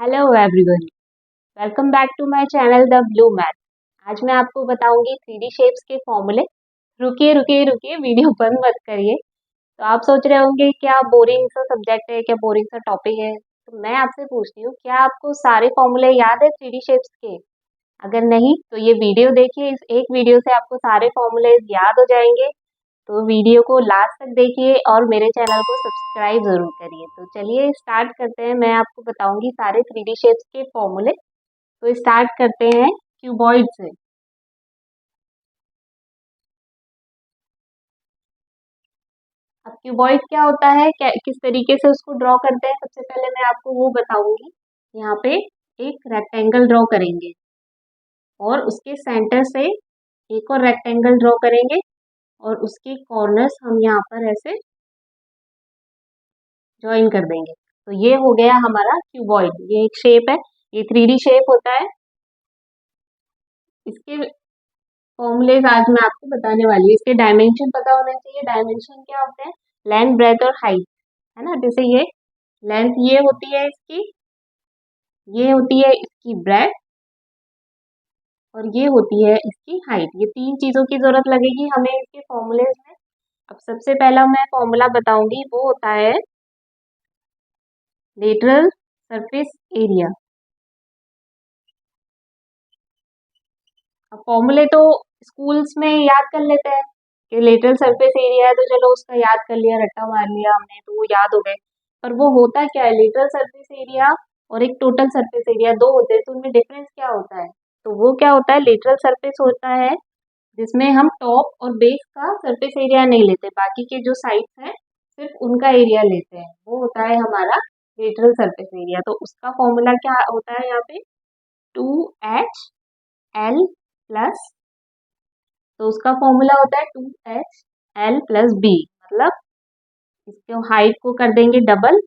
Hello everyone, welcome back to my channel the Blue Math. आज मैं आपको बताऊंगी 3D शेप्स के फॉर्मूले। रुकिए रुकिए रुकिए, वीडियो बंद मत करिए। तो आप सोच रहे होंगे क्या बोरिंग सा सब्जेक्ट है, क्या बोरिंग सा टॉपिक है। तो मैं आपसे पूछती हूँ, क्या आपको सारे फॉर्मूले याद है 3D शेप्स के? अगर नहीं तो ये वीडियो देखिए, इस एक वीडियो से आपको सारे फॉर्मूले याद हो जाएंगे। तो वीडियो को लास्ट तक देखिए और मेरे चैनल को सब्सक्राइब जरूर करिए। तो चलिए स्टार्ट करते हैं। मैं आपको बताऊंगी सारे 3D शेप्स के फॉर्मूले। तो स्टार्ट करते हैं क्यूबॉइड से। अब क्यूबॉइड क्या होता है, क्या किस तरीके से उसको ड्रॉ करते हैं, सबसे पहले मैं आपको वो बताऊंगी। यहाँ पे एक रेक्टेंगल ड्रॉ करेंगे और उसके सेंटर से एक और रेक्टेंगल ड्रॉ करेंगे और उसके कॉर्नर्स हम यहाँ पर ऐसे ज्वाइन कर देंगे। तो ये हो गया हमारा क्यूबॉइड। ये एक शेप है, ये 3D शेप होता है। इसके फॉर्मूलेज आज मैं आपको बताने वाली हूँ। इसके डायमेंशन पता होने चाहिए। डायमेंशन क्या होते हैं? लेंथ, ब्रेथ और हाइट, है ना। जैसे ये लेंथ ये होती है इसकी, ये होती है इसकी ब्रेथ और ये होती है इसकी हाइट। ये तीन चीजों की जरूरत लगेगी हमें इसके फॉर्मूलेज में। अब सबसे पहला मैं फॉर्मूला बताऊंगी, वो होता है लेटरल सरफेस एरिया। अब फॉर्मूले तो स्कूल्स में याद कर लेते हैं कि लेटरल सरफेस एरिया है, तो चलो उसका याद कर लिया, रट्टा मार लिया हमने, तो वो याद हो गए। पर वो होता क्या है? लेटरल सरफेस एरिया और एक टोटल सरफेस एरिया दो होते हैं, तो उनमें डिफरेंस क्या होता है? तो वो क्या होता है, लेटरल सरफेस होता है जिसमें हम टॉप और बेस का सरफेस एरिया नहीं लेते, बाकी के जो साइड्स हैं सिर्फ उनका एरिया लेते हैं, वो होता है हमारा लेटरल सरफेस एरिया। तो उसका फॉर्मूला क्या होता है यहाँ पे? 2HL+, तो उसका फॉर्मूला होता है 2HL+B। मतलब इसके हाइट को कर देंगे डबल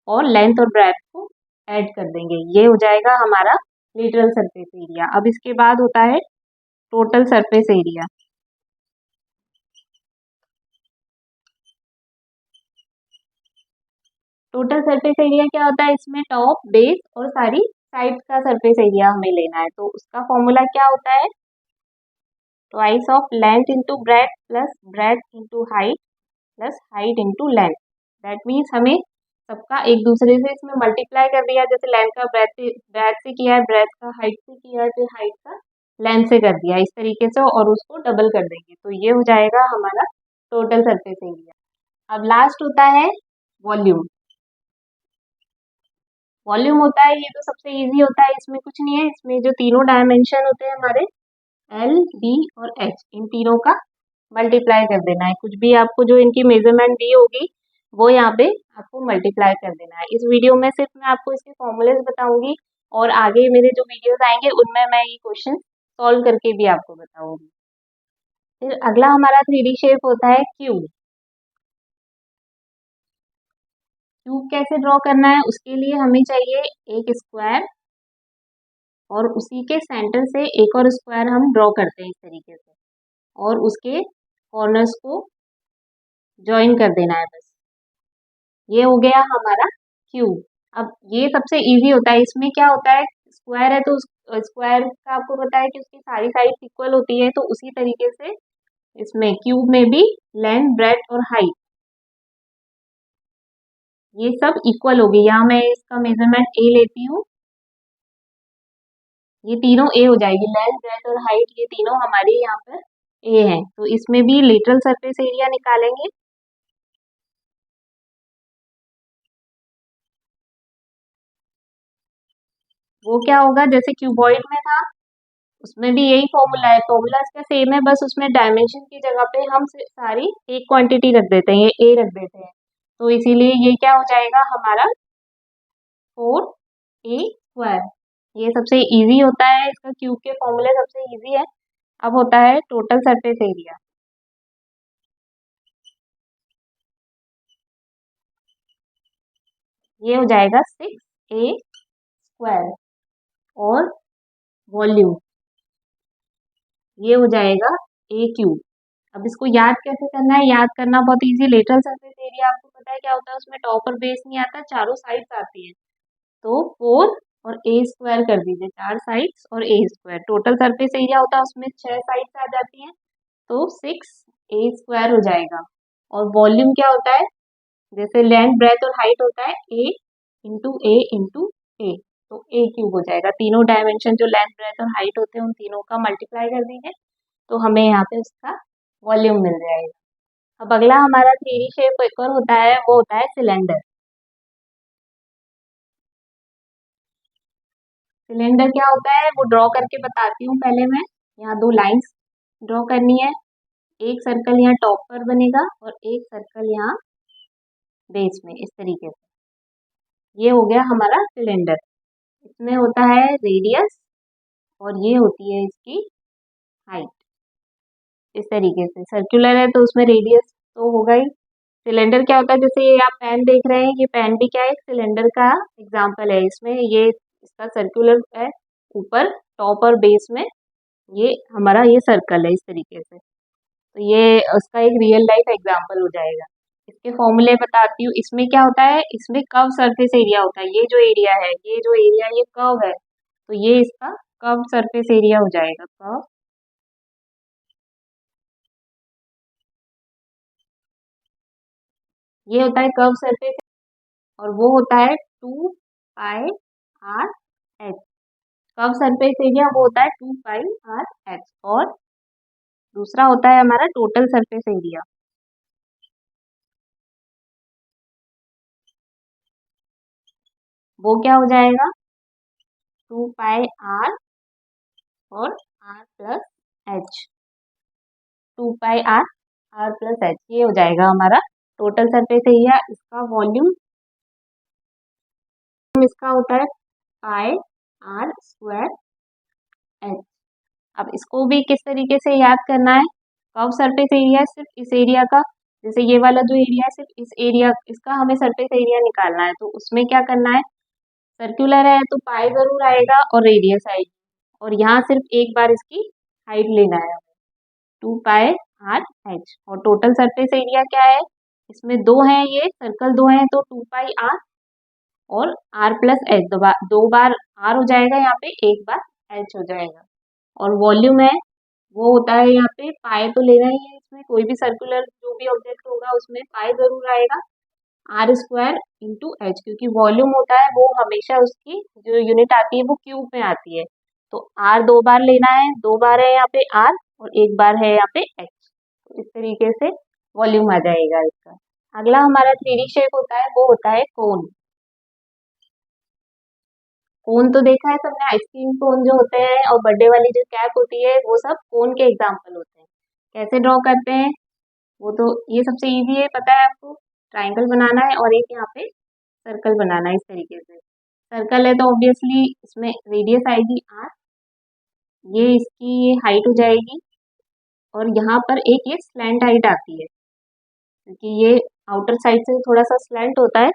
और लेंथ और ब्रेथ को ऐड कर देंगे, ये हो जाएगा हमारा लेटरल सरफेस एरिया। अब इसके बाद होता है total surface area. Total surface area क्या होता है? इसमें टॉप, बेस और सारी साइड्स का सरफेस एरिया हमें लेना है। तो उसका फॉर्मूला क्या होता है? Twice of length into breadth plus breadth into height plus height into length. That means हमें सबका एक दूसरे से इसमें मल्टीप्लाई कर दिया। जैसे लेंथ का ब्रेथ से किया है, ब्रेथ का हाइट से किया है, फिर हाइट का लेंथ से कर दिया, इस तरीके से, और उसको डबल कर देंगे। तो ये हो जाएगा हमारा टोटल सरफेस एरिया। अब लास्ट होता है वॉल्यूम। वॉल्यूम होता है, ये तो सबसे इजी होता है, इसमें कुछ नहीं है। इसमें जो तीनों डायमेंशन होते हैं हमारे एल, बी और एच, इन तीनों का मल्टीप्लाई कर देना है। कुछ भी आपको जो इनकी मेजरमेंट दी होगी वो यहाँ पे आपको मल्टीप्लाई कर देना है। इस वीडियो में सिर्फ मैं आपको इसके फॉर्मूलेज बताऊंगी और आगे मेरे जो वीडियोस आएंगे उनमें मैं ये क्वेश्चन सॉल्व करके भी आपको बताऊंगी। फिर अगला हमारा 3D शेप होता है क्यूब। क्यूब कैसे ड्रॉ करना है? उसके लिए हमें चाहिए एक स्क्वायर और उसी के सेंटर से एक और स्क्वायर हम ड्रॉ करते हैं इस तरीके से, और उसके कॉर्नर्स को ज्वाइन कर देना है बस। ये हो गया हमारा क्यूब। अब ये सबसे इजी होता है। इसमें क्या होता है, स्क्वायर है तो स्क्वायर का आपको पता है कि उसकी सारी साइड्स इक्वल होती है, तो उसी तरीके से इसमें क्यूब में भी लेंथ, ब्रेथ और हाइट ये सब इक्वल होगी। यहाँ मैं इसका मेजरमेंट ए लेती हूँ, ये तीनों ए हो जाएगी। लेंथ, ब्रेथ और हाइट ये तीनों हमारी यहाँ पर ए है। तो इसमें भी लेटरल सरफेस एरिया निकालेंगे। वो क्या होगा, जैसे क्यूबॉइड में था उसमें भी यही फॉर्मूला है, फॉर्मूला इसका सेम है, बस उसमें डायमेंशन की जगह पे हम सारी एक क्वांटिटी रख देते हैं, ये ए रख देते हैं। तो इसीलिए ये क्या हो जाएगा हमारा 4A²। ये सबसे इजी होता है, इसका क्यूब के फॉर्मूले सबसे इजी है। अब होता है टोटल सरफेस एरिया। ये हो जाएगा 6A²। और वॉल्यूम ये हो जाएगा A³। अब इसको याद कैसे करना है? याद करना बहुत इजी। लेटरल सरफेस एरिया आपको पता है क्या होता है, उसमें टॉप और बेस नहीं आता, चारों साइड्स आती है। तो 4 और ए स्क्वायर कर दीजिए, 4 साइड्स और ए स्क्वायर। टोटल सरफेस एरिया होता है उसमें 6 साइड्स आ जाती हैं, तो 6 ए स्क्वायर हो जाएगा। और वॉल्यूम क्या होता है, जैसे लेंथ ब्रेथ और हाइट होता है ए इंटू ए, तो ए क्यूब हो जाएगा। तीनों डायमेंशन जो लेंथ ब्रेथ और हाइट होते हैं उन तीनों का मल्टीप्लाई कर दीजिए, तो हमें यहाँ पे उसका वॉल्यूम मिल जाएगा। अब अगला हमारा 3D शेप एक और होता है, वो होता है सिलेंडर। सिलेंडर क्या होता है वो ड्रॉ करके बताती हूँ। पहले मैं यहाँ 2 लाइंस ड्रॉ करनी है, एक सर्कल यहाँ टॉप पर बनेगा और एक सर्कल यहाँ बेस में, इस तरीके से। ये हो गया हमारा सिलेंडर। इसमें होता है रेडियस और ये होती है इसकी हाइट। इस तरीके से सर्कुलर है तो उसमें रेडियस तो होगा ही। सिलेंडर क्या होता है, जैसे ये आप पेन देख रहे हैं, ये पेन भी क्या है, एक सिलेंडर का एग्जाम्पल है। इसमें ये इसका सर्कुलर है, ऊपर टॉप और बेस में ये हमारा ये सर्कल है, इस तरीके से। तो ये उसका एक रियल लाइफ एग्जाम्पल हो जाएगा। इसके फॉर्मूले बताती हूँ। इसमें क्या होता है, इसमें कर्व सरफेस एरिया होता है। ये जो एरिया है, ये जो एरिया ये कर्व है, तो ये इसका कर्व सरफेस एरिया हो जाएगा। कर्व ये होता है कर्व सरफेस, और वो होता है 2 pi R H. Curve surface area वो होता है 2 पाई आर एच। और दूसरा होता है हमारा टोटल सरफेस एरिया, वो क्या हो जाएगा 2 पाई आर और r plus h. 2 pi r plus h, ये हो जाएगा हमारा टोटल सरफेस एरिया। इसका वॉल्यूम इसका होता है पाई आर स्क्वायर एच। अब इसको भी किस तरीके से याद करना है, कर्व सरफेस एरिया सिर्फ इस एरिया का, जैसे ये वाला जो एरिया है सिर्फ इस एरिया, इसका हमें सरफेस एरिया निकालना है। तो उसमें क्या करना है, सर्कुलर है तो पाई जरूर आएगा और रेडियस आएगी, और यहाँ सिर्फ एक बार इसकी हाइट लेना है, 2 पाई आर एच। और टोटल सरफेस एरिया क्या है, इसमें दो हैं, ये सर्कल दो हैं, तो 2 पाई आर और आर प्लस एच, दो बार आर हो जाएगा यहाँ पे, एक बार एच हो जाएगा। और वॉल्यूम है वो होता है यहाँ पे पाई तो लेना ही है, इसमें कोई भी सर्कुलर जो भी ऑब्जेक्ट होगा उसमें पाई जरूर आएगा, आर स्क्वायर इंटू एच, क्योंकि वॉल्यूम होता है वो हमेशा उसकी जो यूनिट आती है वो क्यूब में आती है। तो आर दो बार लेना है, दो बार है यहाँ पे आर और एक बार है यहाँ पे एच, तो इस तरीके से वॉल्यूम आ जाएगा इसका। अगला हमारा 3D शेप होता है, वो होता है कोन। कोन तो देखा है सबने, आइसक्रीम कोन जो होते हैं और बर्थडे वाली जो कैप होती है, वो सब कोन के एग्जाम्पल होते हैं। कैसे ड्रॉ करते हैं, वो तो ये सबसे इजी है, पता है आपको। ट्राइंगल बनाना है और एक यहाँ पे सर्कल बनाना है, इस तरीके से। सर्कल है तो ऑब्वियसली इसमें रेडियस आएगी आर, ये इसकी ये हाइट हो जाएगी, और यहाँ पर एक ये स्लैंट हाइट आती है, क्योंकि ये आउटर साइड से थोड़ा सा स्लैंट होता है,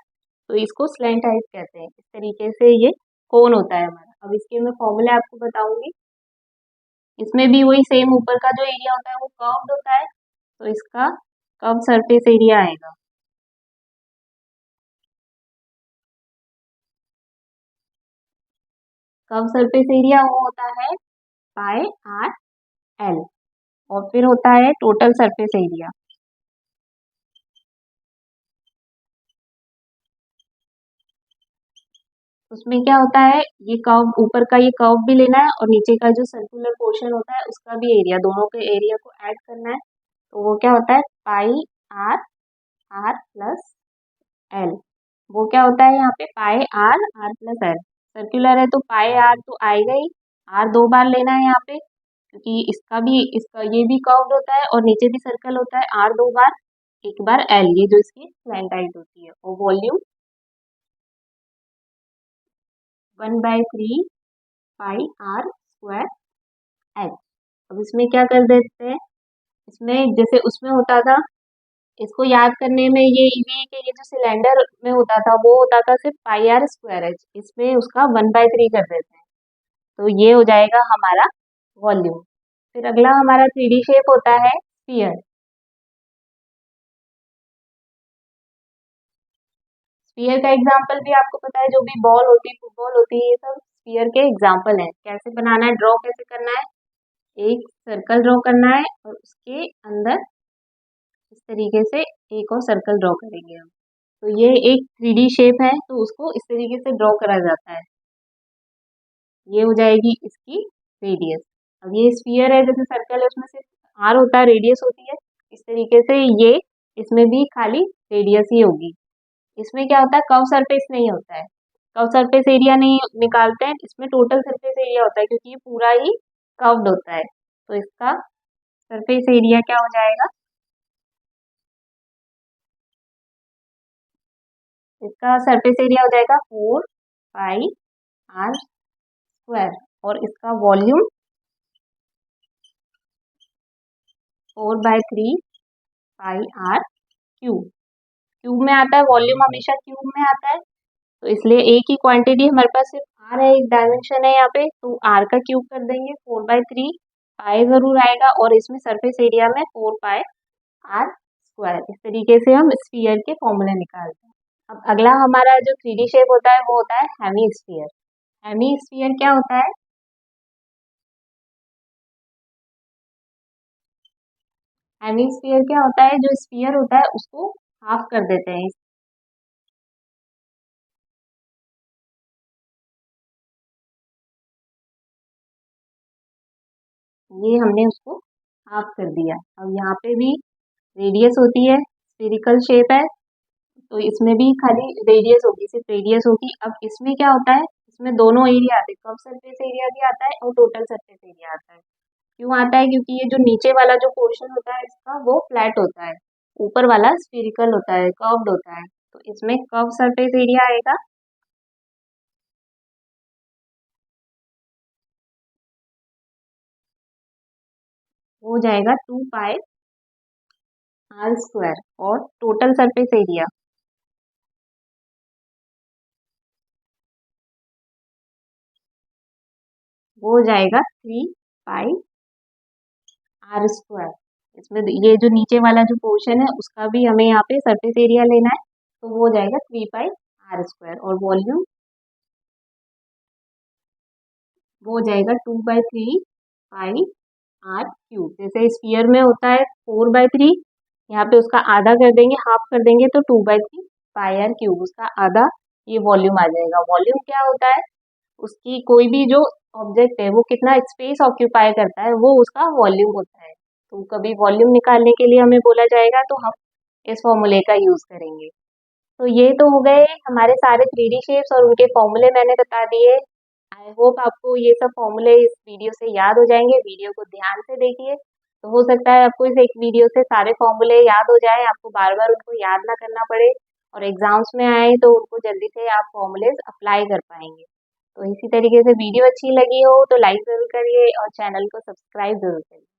तो इसको स्लैंट हाइट कहते हैं। इस तरीके से ये कोन होता है हमारा। अब इसके मैं फॉर्मूले आपको बताऊंगी। इसमें भी वही सेम, ऊपर का जो एरिया होता है वो कर्व्ड होता है, तो इसका कर्व सरफेस एरिया आएगा। कर्व सरफेस एरिया वो होता है पाई आर एल। और फिर होता है टोटल सरफेस एरिया। उसमें क्या होता है, ये कर्व ऊपर का ये कर्व भी लेना है और नीचे का जो सर्कुलर पोर्शन होता है उसका भी एरिया, दोनों के एरिया को ऐड करना है। तो वो क्या होता है पाई आर प्लस एल। वो क्या होता है यहाँ पे पाई आर प्लस एल। सर्कुलर है तो पाई आर तो आएगा ही, आर दो बार लेना है यहाँ पे, क्योंकि इसका ये भी कर्व्ड होता है और नीचे भी सर्कल होता है, आर दो बार, एक बार एल, ये जो इसकी स्लैंट हाइट होती है। और volume 1/3 pi r square h. अब इसमें क्या कर देते हैं, इसमें जैसे उसमें होता था, इसको याद करने में ये इजी है कि ये जो सिलेंडर में होता था वो होता था सिर्फ पाई आर स्क्वायर एच, इसमें उसका 1/3 कर देते हैं, तो ये हो जाएगा हमारा वॉल्यूम। फिर अगला हमारा 3D शेप होता है स्फीयर। स्फीयर का एग्जाम्पल भी आपको पता है, जो भी बॉल होती है, फुटबॉल होती है, ये सब स्फीयर के एग्जाम्पल हैं। कैसे बनाना है, ड्रॉ कैसे करना है, एक सर्कल ड्रॉ करना है और उसके अंदर इस तरीके से एक और सर्कल ड्रॉ करेंगे हम। तो ये एक 3D शेप है, तो उसको इस तरीके से ड्रॉ करा जाता है। ये हो जाएगी इसकी रेडियस। अब ये स्फीयर है, जैसे सर्कल है, उसमें सिर्फ आर होता है, रेडियस होती है। इस तरीके से ये इसमें भी खाली रेडियस ही होगी। इसमें क्या होता है, कर्व सरफेस नहीं होता है, कर्व सरफेस एरिया नहीं निकालते हैं, इसमें टोटल सरफेस एरिया होता है, क्योंकि ये पूरा ही कर्व्ड होता है। तो इसका सरफेस एरिया क्या हो जाएगा, इसका सरफेस एरिया हो जाएगा 4πr² और इसका वॉल्यूम 4/3πr³। क्यूब में आता है, वॉल्यूम हमेशा क्यूब में आता है, तो इसलिए एक ही क्वांटिटी हमारे पास सिर्फ आर है, एक डायमेंशन है यहाँ पे, तो आर का क्यूब कर देंगे, 4/3 पाई जरूर आएगा और इसमें सरफेस एरिया में 4πr²। इस तरीके से हम स्फीयर के फॉर्मूले निकालते हैं। अब अगला हमारा जो 3D शेप होता है वो होता है हेमी स्फीयर। हेमी स्फीयर क्या होता है, हेमी स्फीयर क्या होता है, जो स्फीयर होता है उसको हाफ कर देते हैं। ये हमने उसको हाफ कर दिया। अब यहाँ पे भी रेडियस होती है, स्फेरिकल शेप है, तो इसमें भी खाली रेडियस होगी, सिर्फ रेडियस होगी। अब इसमें क्या होता है, इसमें दोनों एरिया आते हैं, कर्व सरफेस एरिया भी आता है और टोटल सरफेस एरिया आता है। क्यों आता है, क्योंकि ये जो नीचे वाला जो पोर्शन होता है इसका वो फ्लैट होता है, ऊपर वाला स्फेरिकल होता है, कर्व्ड होता है, तो इसमें कर्व सरफेस एरिया आएगा। वो हो जाएगा 2πr² और टोटल सरफेस एरिया वो हो जाएगा 3πr²। इसमें ये जो नीचे वाला जो पोर्शन है उसका भी हमें यहाँ पे सरफेस एरिया लेना है, तो वो हो जाएगा 3πr² और वॉल्यूम वो हो जाएगा 2/3πr³। जैसे स्फीयर में होता है 4/3, यहाँ पे उसका आधा कर देंगे, हाफ कर देंगे, तो 2/3πr³, उसका आधा ये वॉल्यूम आ जाएगा। वॉल्यूम क्या होता है, उसकी कोई भी जो ऑब्जेक्ट है वो कितना स्पेस ऑक्यूपाई करता है, वो उसका वॉल्यूम होता है। तो कभी वॉल्यूम निकालने के लिए हमें बोला जाएगा तो हम इस फॉर्मूले का यूज करेंगे। तो ये तो हो गए हमारे सारे 3D शेप्स और उनके फॉर्मूले मैंने बता दिए। आई होप आपको ये सब फॉर्मूले इस वीडियो से याद हो जाएंगे। वीडियो को ध्यान से देखिए, तो हो सकता है आपको इस एक वीडियो से सारे फॉर्मूले याद हो जाए, आपको बार बार उनको याद ना करना पड़े और एग्जाम्स में आए तो उनको जल्दी से आप फॉर्मूलेज अप्लाई कर पाएंगे। तो इसी तरीके से वीडियो अच्छी लगी हो तो लाइक जरूर करिए और चैनल को सब्सक्राइब जरूर करिए।